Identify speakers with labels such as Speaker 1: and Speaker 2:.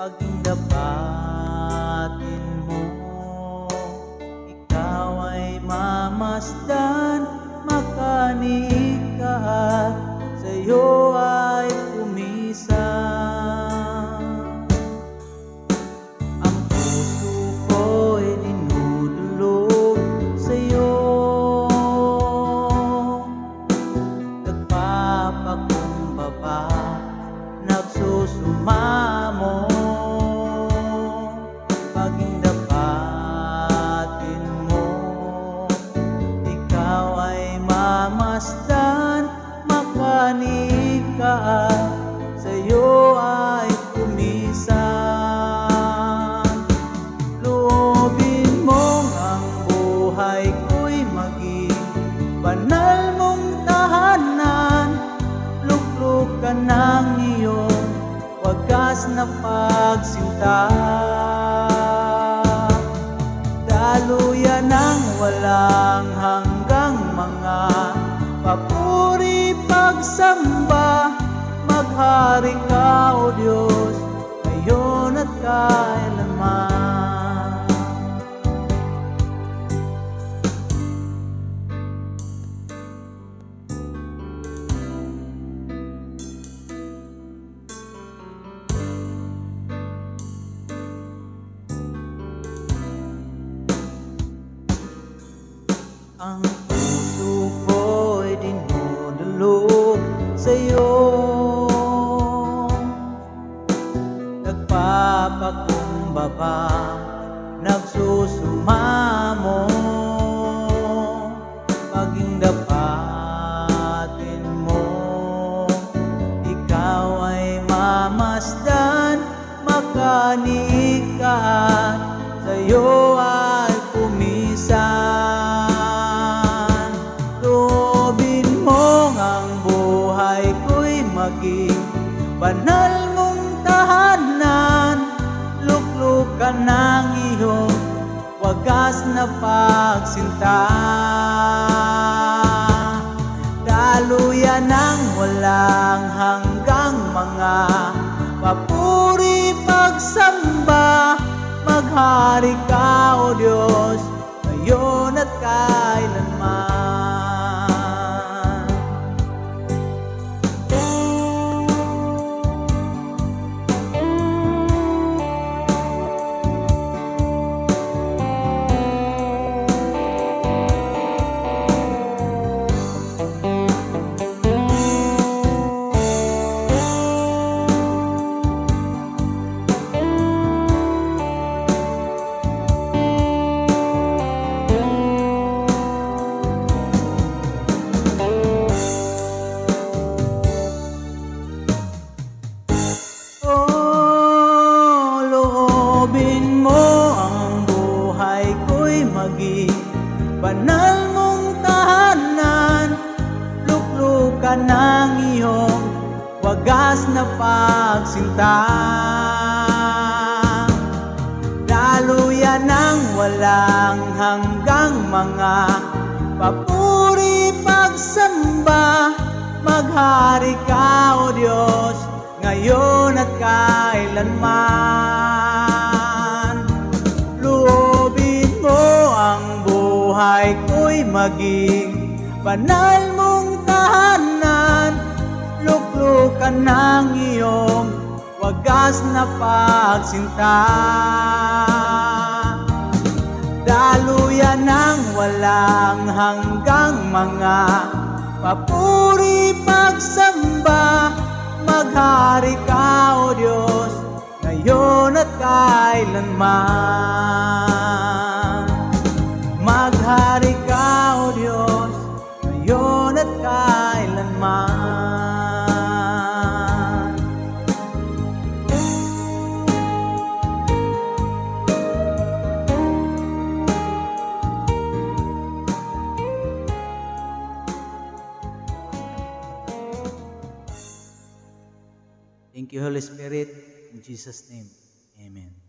Speaker 1: paging dapatin mo. Ikaw ay mamasdan, makaniig ka at sa'yo ay pumisan. Ang puso ko'y dinudulog sa'yo, nagpapakumbaba, nagsusumamo. Paging dapatin mo, ikaw ay mamasdan, makaniig ka at sa'yo ay pumisan. Loobin mong ang buhay ko'y maging banal mong tahanan, luklukan ng iyong wagas na pagsinta. Daluyan ng walang hanggang mga papuri pagsamba, maghari ka, O Diyos, ngayon at kailanman. Ang puso ko'y dinudulog sa'yo, nagpapakumbaba, nagsusumamo. Paging dapatin mo, ikaw ay mamasdan, makaniig ka at sa'yo ay pumisan. Maging banal mong tahanan, luklukan ng iyong wagas na pagsinta. Daluyan ng walang hanggang mga papuri pagsamba, maghari ka, O Diyos, ngayon at kailanman. Loobin mo ang buhay ko'y maging banal mong tahanan, luklukan ng iyong wagas na pagsinta. Daluyan ng walang hanggang mga papuri pagsamba, maghari ka, O Diyos, ngayon at kailanman. Loobin mo ang buhay ko'y maging banal mong tahanan, luklukan ng iyong wagas na pagsinta. Daluyan ng walang hanggang mga papuri pagsamba, maghari ka, O Diyos, ngayon at kailanman. Maghari ka, O Diyos, ngayon at kailanman. Thank you, Holy Spirit. In Jesus' name, amen.